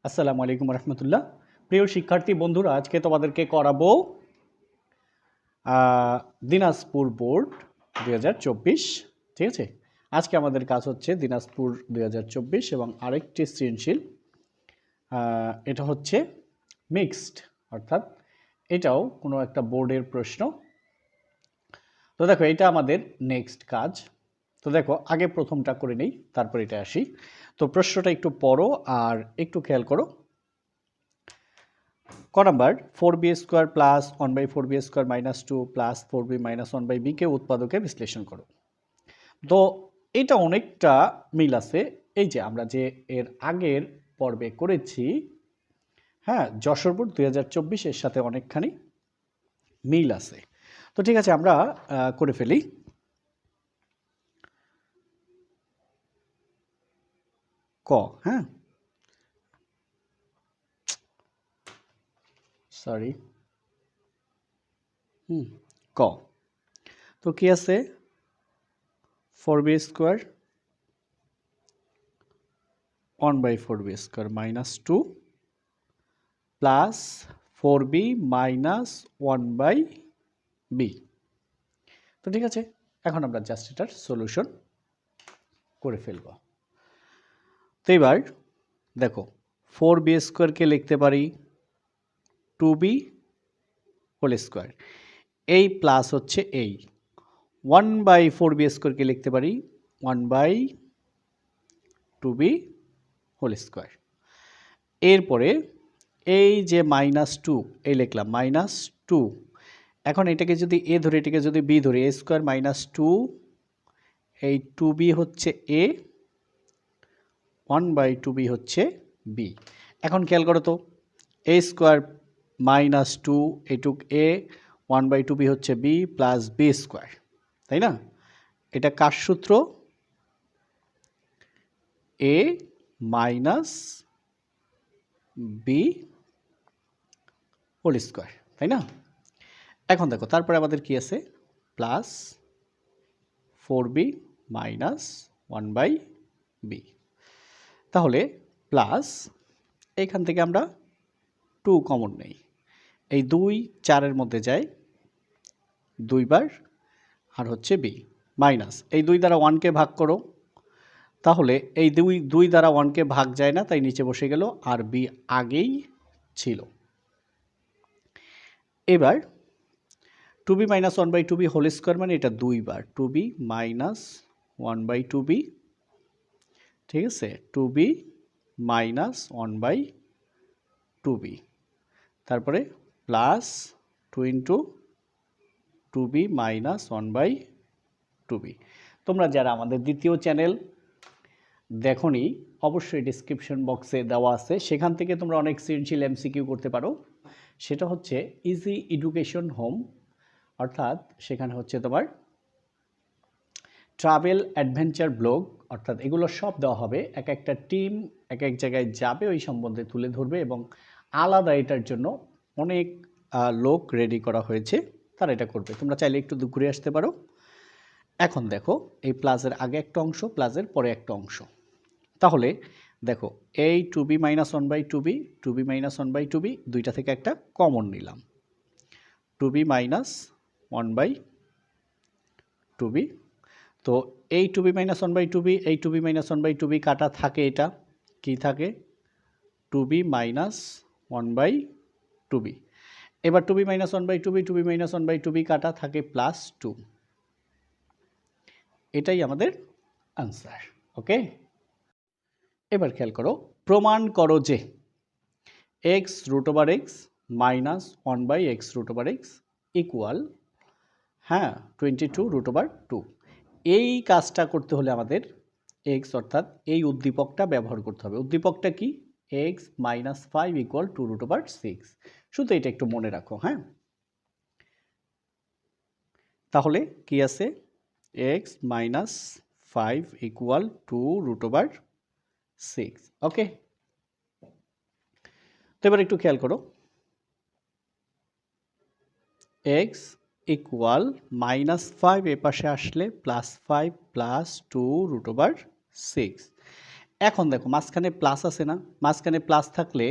আসসালামু আলাইকুম রহমতুল্লাহ। প্রিয় শিক্ষার্থী বন্ধুরা, আজকে তোমাদেরকে করাবো দিনাজপুর বোর্ড 2024। ঠিক আছে, আজকে আমাদের কাজ হচ্ছে দিনাজপুর 2024 এবং আরেকটি সৃজনশীল। এটা হচ্ছে মিক্সড, অর্থাৎ এটাও কোনো একটা বোর্ডের প্রশ্ন। তো দেখো, এটা আমাদের নেক্সট কাজ। তো দেখো, আগে প্রথমটা করে নেই, তারপর এটা আসি। তো প্রশ্নটা একটু পড়ো আর একটু খেয়াল করো। ক number, 4b² plus 1/4b² minus 2 plus 4b minus 1/b কে উৎপাদকে বিশ্লেষণ করো। তো এটা অনেকটা মিল আছে, এই যে আমরা যে এর আগের পর্বে করেছি, হ্যাঁ, যশোর বোর্ড 2024 এর সাথে অনেকখানি মিল আছে। তো ঠিক আছে, আমরা করে ফেলি। ক, হ্যাঁ, সরি, ক। তো কি আছে, 4b² 1/4b² minus 2 plus 4b minus 1/b। তো ঠিক আছে, এখন আমরা জাস্ট এটার সলিউশন করে ফেলব। তো এবার দেখো, 4b² লিখতে পারি 2b² এই প্লাস হচ্ছে এই 1/4b² লিখতে পারি 1/2b²। এরপরে এই যে -2 এই লিখলাম -2। এখন এটাকে যদি এ ধরে, এটাকে যদি বি ধরি, a² -2, এই 2b হচ্ছে a, 1/2b হচ্ছে b। এখন খেয়াল করো তো, a² -2 এটুক a, 1/2b হচ্ছে b প্লাস b², তাই না? এটা কার সূত্র? a minus b whole square, তাই না? এখন দেখো, তারপরে আমাদের কি আছে, প্লাস 4b মাইনাস 1/b। তাহলে প্লাস, এখান থেকে আমরা 2 কমন নেই, এই 2 4-এর মধ্যে যায় 2 বার, আর হচ্ছে b মাইনাস এই 2 দ্বারা 1কে ভাগ করো, তাহলে এই 2 দ্বারা 1কে ভাগ যায় না, তাই নিচে বসে গেল, আর b আগেই ছিল। এবার 2b minus 1/2b whole square মানে এটা 2 বার, 2b মাইনাস 1/2b, ঠিক আছে, 2b মাইনাস 1/2b, তারপরে plus 2 into 2b minus 1/2b। তোমরা যারা আমাদের দ্বিতীয় চ্যানেল দেখোনি, অবশ্যই ডিসক্রিপশন বক্সে দেওয়া আছে, সেখান থেকে তোমরা অনেক সৃজনশীল এমসিকিউ করতে পারো। সেটা হচ্ছে ইজি এডুকেশন হোম, অর্থাৎ সেখানে হচ্ছে তোমার ট্রাভেল অ্যাডভেঞ্চার ব্লগ, অর্থাৎ এগুলো সব দেওয়া হবে। এক একটা টিম এক এক জায়গায় যাবে, ওই সম্বন্ধে তুলে ধরবে, এবং আলাদা এটার জন্য অনেক লোক রেডি করা হয়েছে, তারা এটা করবে। তোমরা চাইলে একটু ঘুরে আসতে পারো। এখন দেখো, এই প্লাসের আগে একটা অংশ, প্লাসের পরে একটা অংশ। তাহলে দেখো, এই 2b minus 1/2b, 2b minus 1/2b, দুইটা থেকে একটা কমন নিলাম, 2b মাইনাস 1/2b। তো এই 2b মাইনাস 1/2b, এই 2b মাইনাস 1/2b কাটা থাকে, এটা কি থাকে, 2b মাইনাস 1/2b। এবার 2b minus 1/2b, 2b minus 1/2b কাটা থাকে প্লাস 2। এটাই আমাদের আনসার। ওকে, এবার খেয়াল করো, প্রমাণ করো যে x√x মাইনাস 1/x√x ইকুয়াল, হ্যাঁ, 22√2। এই কাজটা করতে হলে আমাদের x অর্থাৎ এই উদ্দীপকটা ব্যবহার করতে হবে। উদ্দীপকটা কি, x মাইনাস 5 ইকুয়াল 2√6। শুধু এটা একটু মনে রাখো, হ্যাঁ। তাহলে কি আছে, x মাইনাস 5 ইকুয়াল 2√6। ওকে, তো এবার একটু খেয়াল করো, x ইকুয়াল -5 এ পাশে আসলে +5 + 2√6। এখন দেখো মাঝখানে প্লাস আছে না, মাঝখানে প্লাস থাকলে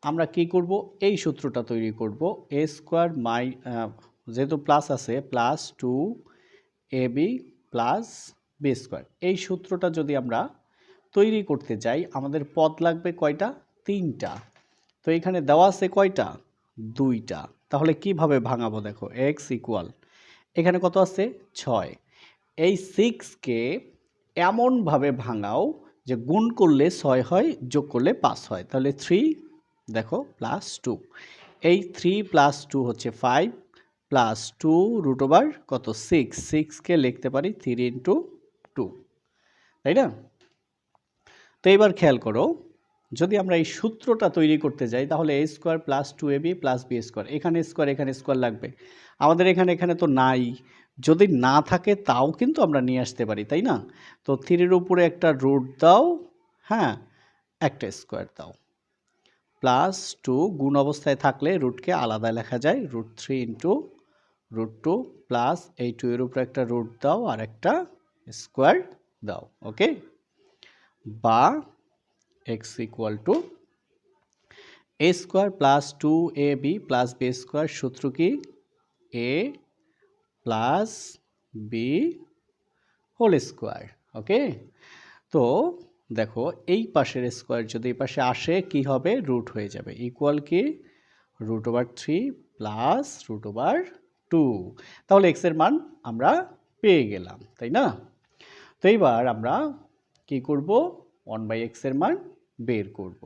আমরা কি করব, এই সূত্রটা তৈরি করব, এ স্কোয়ার যেহেতু প্লাস আছে plus 2ab plus b square, এই সূত্রটা যদি আমরা তৈরি করতে যাই আমাদের পদ লাগবে কয়টা, 3টা। তো এখানে দেওয়া আছে কয়টা, 2টা। তাহলে কিভাবে ভাঙাবো, দেখো x ইকুয়াল এখানে কত আছে 6, এই 6কে এমনভাবে ভাঙাও যে গুণ করলে 6 হয়, যোগ করলে 5 হয়, তাহলে 3 দেখো প্লাস 2, এই 3 প্লাস 2 হচ্ছে 5 প্লাস 2 রুট ওভার কত 6, 6কে লিখতে পারি 3 ইন্টু 2, তাই না? তো এবার খেয়াল করো, যদি আমরা এই সূত্রটা তৈরি করতে যাই তাহলে a square plus 2ab plus b square, এখানে স্কোয়ার লাগবে, আমাদের এখানে তো নাই, যদি না থাকে তাও কিন্তু আমরা নিয়ে আসতে পারি, তাই না? তো 3-এর উপরে একটা রুট দাও, হ্যাঁ, একটা স্কোয়ার দাও, প্লাস 2 গুণ অবস্থায় থাকলে রুটকে আলাদা লেখা যায়, রুট 3 ইন্টু রুট 2 প্লাস এই 2 এর উপরে একটা রুট দাও আর একটা স্কোয়ার দাও, ওকে, বা x equal to a square plus 2ab plus b square, সূত্র কি a plus b whole square, okay. তো দেখো এই পাশের স্কোয়ার যদি এই পাশে আসে কি হবে, রুট হয়ে যাবে, ইকুয়াল কি root over 3 plus root over 2, তাহলে x এর মান আমরা পেয়ে গেলাম, তাই না? তো এইবার আমরা কি করব, 1/x এর মান বের করব।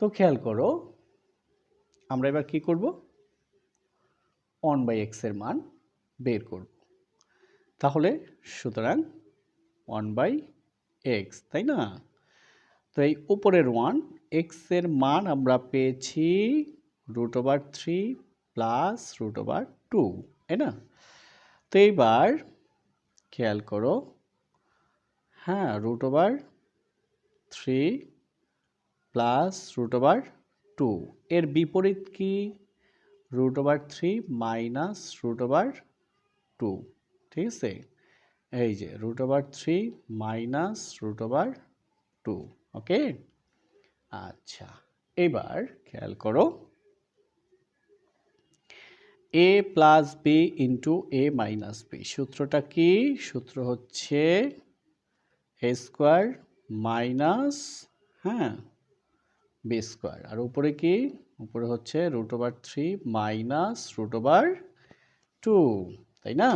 তো খেয়াল করো আমরা এবার কি করব, 1/x এর মান বের করব, তাহলে সুতরাং 1/x, তাই না? তো এই উপরের 1, x এর মান আমরা পেয়েছি root over 3 plus root over 2, তাই না? তো এইবার খেয়াল করো, হ্যাঁ, root over 3 plus root over 2, এর বিপরীত কি, root over 3 minus root over 2, ঠিক আছে, এই যে root over 3 minus root over 2, okay. আচ্ছা, এবার খেয়াল করো a plus b into a minus b, সূত্রটা কি, সূত্র হচ্ছে এ স্কোয়ার মাইনাস, হ্যাঁ, বি স্কোয়ার, আর উপরে কি, উপরে হচ্ছে root over 3 minus root over 2, তাই না?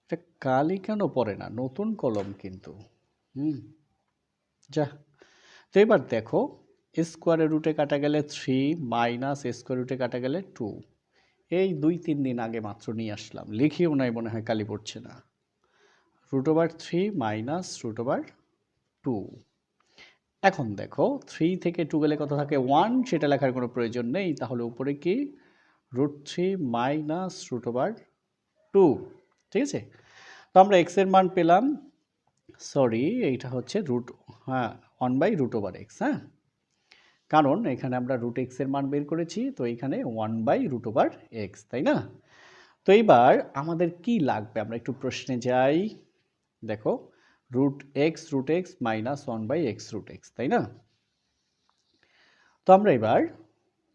এটা কালি কেন পড়ে না, নতুন কলম কিন্তু, যা। তো এবার দেখো স্কোয়ারের রুটে কাটা গেলে 3 মাইনাস স্কোয়ার রুটে কাটা গেলে 2, এই 2-3 দিন আগে মাত্র নিয়ে আসলাম, লিখিও নাই, মনে হয় কালি পড়ছে না, root over 3 minus root over 2। এখন দেখো 3 থেকে 2 গেলে কত থাকে 1, সেটা লেখার কোনো প্রয়োজন নেই, তাহলে উপরে কি রুট 3 মাইনাস রুট ওভার 2, ঠিক আছে। তো আমরা x এর মান পেলাম, সরি এইটা হচ্ছে রুট, হ্যাঁ, 1/রুট ওভার x, হ্যাঁ, কারণ এখানে আমরা রুট x এর মান বের করেছি, তো এখানে 1/রুট ওভার x, তাই না? তো এইবার আমাদের কি লাগবে, আমরা একটু প্রশ্নে যাই, দেখো root x minus 1/x root x, তাই না? তো আমরা এবার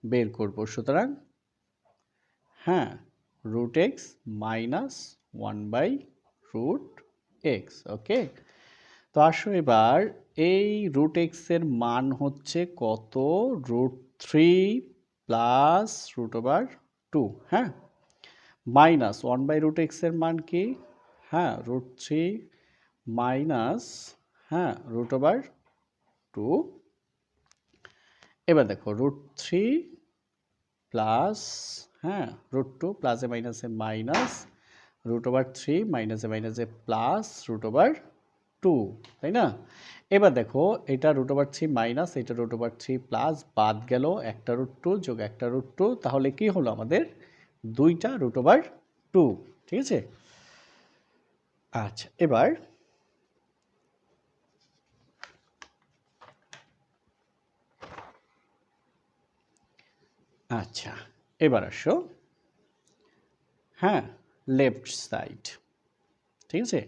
বের করব, সুতরাং হ্যাঁ, রুট x মাইনাস 1/রুট x, ওকে। তো আসো এবার এই রুট x এর মান হচ্ছে কত, রুট 3 প্লাস রুট ওভার 2, হ্যাঁ, মাইনাস 1/রুট x এর মান কি, হ্যাঁ, রুট 3 মাইনাস, হ্যাঁ, রুট ওভার 2, এবার দেখো রুট 3 প্লাস, হ্যাঁ, রুট 2 প্লাসে মাইনাসে মাইনাস রুট ওভার 3 মাইনাসে প্লাস রুট ওভার 2, তাই না? এবার দেখো এটা রুট ওভার 3 মাইনাস, এটা রুট ওভার 3 প্লাস, বাদ গেল একটা রুট 2 যোগ একটা রুট 2, তাহলে কি হলো আমাদের 2টা রুট ওভার 2, ঠিক আছে। আচ্ছা, এবার আচ্ছা এবার আসো, হ্যাঁ, লেফট সাইড, ঠিক আছে?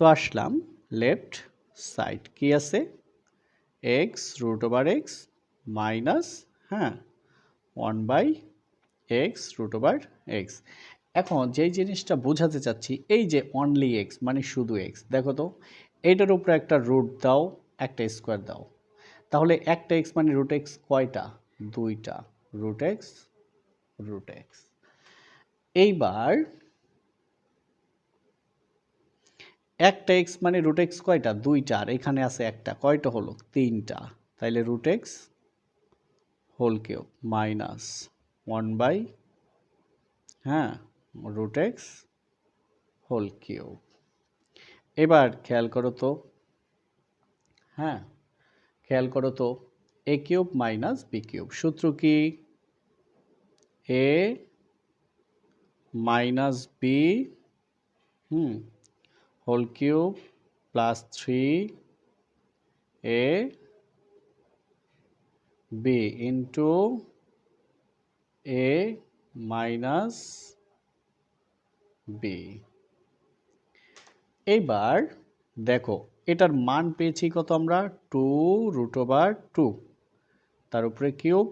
তো আসলাম লেফট সাইড, কি আছে? X root over x minus, হ্যাঁ, 1/x রুট ওভার এক্স। এখন যেই জিনিসটা বোঝাতে চাচ্ছি, এই যে অনলি এক্স মানে শুধু এক্স, দেখো তো এইটার উপরে একটা রুট দাও, একটা স্কোয়ার দাও, তাহলে একটা এক্স মানে রুট এক্স কয়টা? দুইটা, রুট এক্স রুট এক্স। এইবার একটা এক্স মানে রুট এক্স কয়টা? দুইটা, আর এখানে আছে একটা, কয়টা হলো? তিনটা, তাইলে root x whole cube minus 1 by, হ্যাঁ, রুট এক্স হোল কিউব। এবার খেয়াল করো তো, হ্যাঁ, খেয়াল করো তো, a cube minus b cube, সূত্র কি? A minus b whole cube plus 3 a b into a minus b. এইবার দেখো এটার মান পেয়েছি কত আমরা? 2√2, তার উপরে কিউব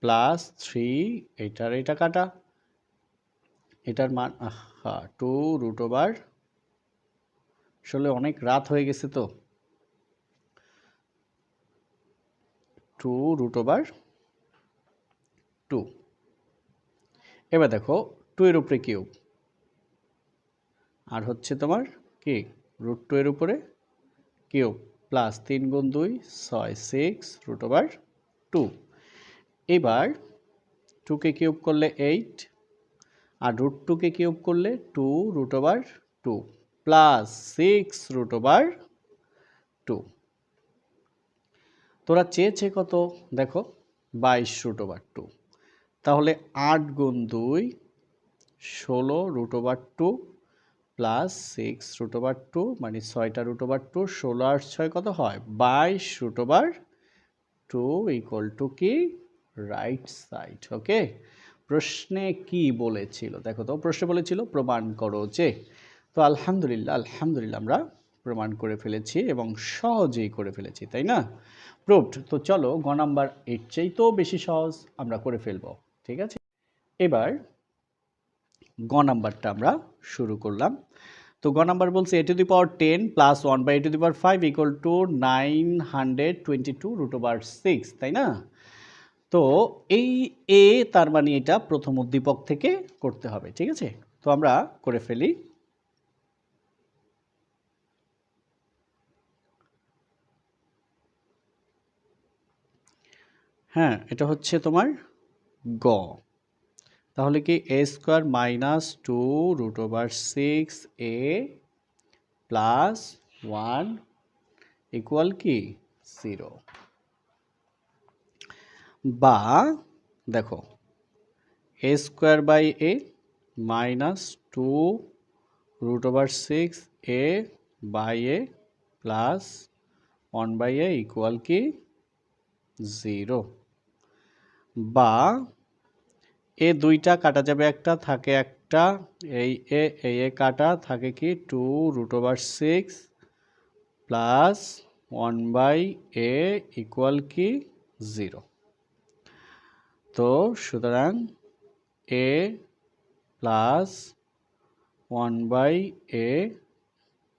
প্লাস 3, এটার এটা কাটা, এটার মান 2√, আসলে অনেক রাত হয়ে গেছে তো, 2√2। এবার দেখো 2 এর উপরে কিউব, আর হচ্ছে তোমার কি √2 এর উপরে কিউব প্লাস 3 গুণ 2 6, 6√2। এবার 2কে কিউব করলে 8, আর √2কে কিউব করলে 2√2 প্লাস 6√2। তোরা চেয়েছে কত? দেখো 22√2, তাহলে 8 গুণ 2 16√2 প্লাস 6√2 মানে 6টা √2, 16 আর 6 কত হয়? 22√2 ইকুয়াল টু কি? Right side. ওকে, প্রশ্নে কি বলেছিল দেখো তো, প্রশ্নে বলেছিল প্রমাণ করো যে। তো আলহামদুলিল্লাহ আমরা প্রমাণ করে ফেলেছি এবং সহজেই করে ফেলেছি, তাই না? প্রুভড। তো চলো গ নাম্বার এর চাইতেও বেশি সহজ আমরা করে ফেলবো, ঠিক আছে? এবার গ নাম্বারটা আমরা শুরু করলাম। তো গ নাম্বার বলছে a⁻10 plus 1/a⁵ equal to 922√6, তাই না? তো এই এ তার মানে এটা প্রথম উদ্দীপক থেকে করতে হবে, ঠিক আছে? তো আমরা করে ফেলি। হ্যাঁ, এটা হচ্ছে তোমার গ। তাহলে কি a² minus 2√6 a plus 1 equal কি 0, বা দেখো a² minus 2√6 a by a plus 1/a equal কি 0, বা এ দুইটা কাটা যাবে, একটা থাকে, একটা এই এ কাটা থাকে কি 2√6 প্লাস 1/a ইকুয়াল কি 0। তো সুতরাং a plus 1/a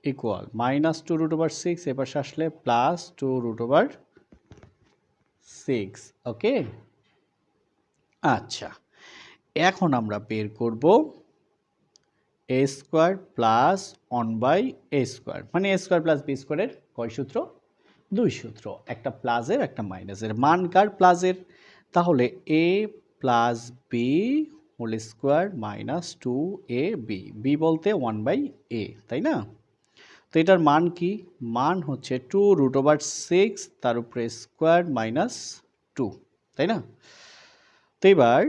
equal minus 2√6, এপাশে আসলে প্লাস 2√6। ওকে, আচ্ছা, এখন আমরা বের করব a² প্লাস 1/a², মানে a² প্লাস b² কয় সূত্র? 2 সূত্র, একটা প্লাসের একটা মাইনাসের। মান কার? প্লাসের। তাহলে a plus b whole square minus 2ab, b বলতে 1/a, তাই না? তো এটার মান কি? মান হচ্ছে 2√6 তার উপরে স্কোয়ার মাইনাস 2, তাই না? তো এবার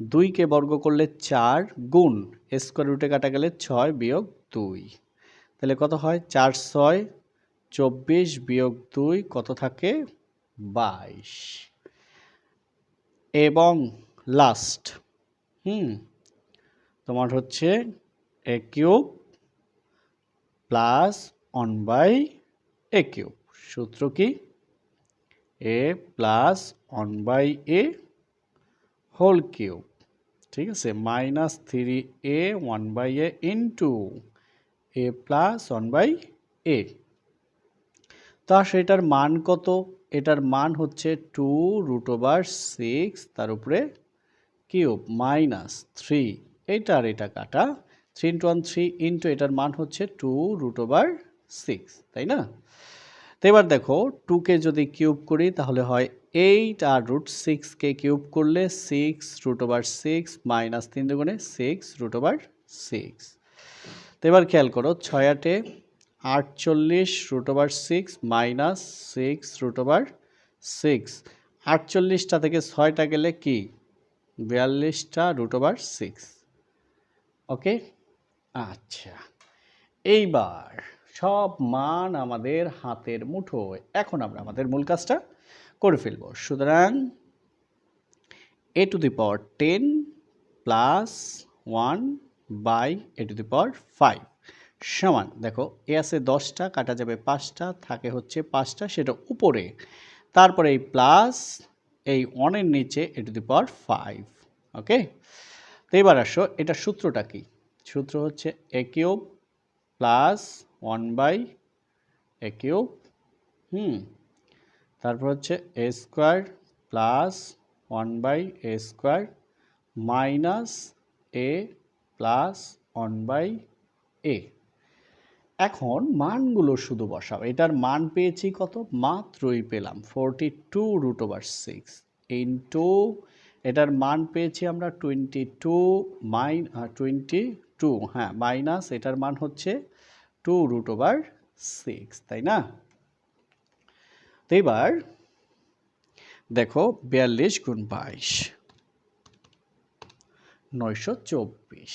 2কে বর্গ করলে 4 গুণ স্কোয়ার রুটে কাটা গেলে 6 বিয়োগ 2, তাহলে কত হয়? 4 6 24 বিয়োগ 2 কত থাকে? 22। এবং লাস্ট, তোমার হচ্ছে এ কিউব প্লাস 1/a কিউব। সূত্র কি? এ প্লাস 1/a হোল কিউব, ঠিক আছে, -3a 1/a ইন্টু এ প্লাস 1/a। তা সেটার মান কত? এটার মান হচ্ছে 2√6 তার উপরে কিউব -3, এটা আর এটা কাটা, 3 ইন্টু 1 3 ইন্টু এটার মান হচ্ছে 2√6, তাই না? তো এবার দেখো 2কে যদি কিউব করি তাহলে হয় 8, আর √6কে কিউব করলে 6√6 -3 দুগুণে 6√6। তো এবার খেয়াল করো 6 8 48√6 -6√6। 48টা থেকে 6টা গেলে কি 42টা √6। ওকে, আচ্ছা, এইবার সব মান আমাদের হাতের মুঠোয়। এখন আমরা আমাদের মূল কাজটা করে ফেলব। সুতরাং a⁻10 প্লাস 1/a⁵ সমান, দেখো এ আছে 10টা, কাটা যাবে 5টা, থাকে হচ্ছে 5টা, সেটা উপরে, তারপরে এই প্লাস এই 1-এর নিচে a⁵। ওকে, তো এবার আসো, এটা সূত্রটা কি? সূত্র হচ্ছে a cube plus 1/a cube, তারপর হচ্ছে a square plus 1/a² minus a plus 1/a। এখন মানগুলো শুধু বসাও। এটার মান পেয়েছি কত? মাত্রই পেলাম 42√6 ইন্টু এটার মান পেয়েছি আমরা 22, হ্যাঁ, মাইনাস এটার মান হচ্ছে 2√6, তাই না? তো এবার দেখো 42 গুণ 22 924,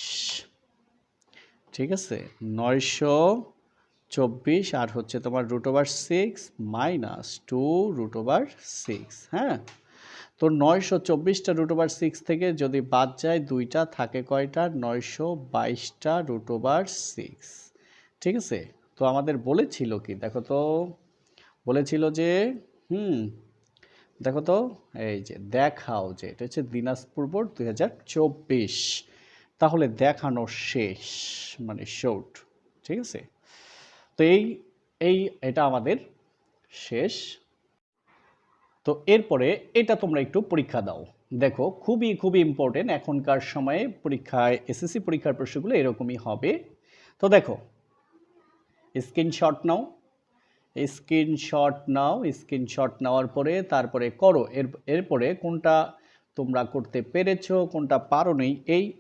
ঠিক আছে, 924 আর হচ্ছে তোমার √6 মাইনাস 2√6। হ্যাঁ, তো 924টা √6 থেকে যদি বাদ যায় 2টা, থাকে কয়টা? 922টা √6, ঠিক আছে। তো আমাদের বলেছিল কি, দেখো তো, বলেছিল যে দেখো তো, এই যে দেখাও, যে এটা হচ্ছে দিনাজপুর বোর্ড 2024, তাহলে দেখানো শেষ, মানে শর্ট, ঠিক আছে। তো এটা আমাদের শেষ। তো এরপরে এটা তোমরা একটু পরীক্ষা দাও, দেখো খুবই খুবই ইম্পর্টেন্ট। এখনকার সময়ে পরীক্ষায়, এসএসসি পরীক্ষার প্রশ্নগুলো এরকমই হবে। তো দেখো, স্ক্রিনশট নাও, স্ক্রিনশট নেওয়ার পরে তারপরে করো। এরপরে কোনটা তোমরা করতে পেরেছো, কোনটা পারোনি,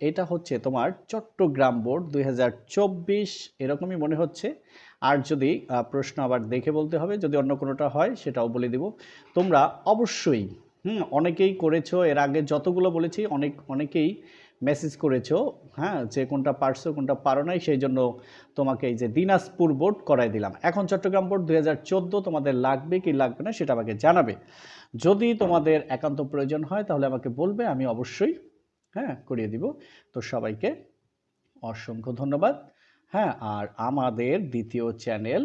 এটা হচ্ছে তোমার চট্টগ্রাম বোর্ড 2024, এরকমই মনে হচ্ছে। আর যদি প্রশ্ন আবার দেখে বলতে হবে, যদি অন্য কোনোটা হয় সেটাও বলে দিব। তোমরা অবশ্যই অনেকেই করেছো, এর আগে যতগুলো বলেছি অনেকেই মেসেজ করেছো, হ্যাঁ, যে কোনটা পারছো কোনটা পারো নাই, সেই জন্য তোমাকে এই যে দিনাজপুর বোর্ড করাই দিলাম। এখন চট্টগ্রাম বোর্ড 2014 তোমাদের লাগবে কি লাগবে না সেটা আমাকে জানাবে। যদি তোমাদের একান্ত প্রয়োজন হয় তাহলে আমাকে বলবে, আমি অবশ্যই করিয়ে দিব। তো সবাইকে অসংখ্য ধন্যবাদ। হ্যাঁ, আর আমাদের দ্বিতীয় চ্যানেল,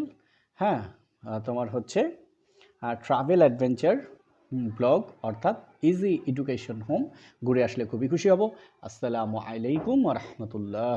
তোমার হচ্ছে ট্রাভেল অ্যাডভেঞ্চার ব্লগ, অর্থাৎ ইজি এডুকেশন হোম, ঘুরে আসলে খুবই খুশি হব। আসসালামু আলাইকুম ওয়া রাহমাতুল্লাহ।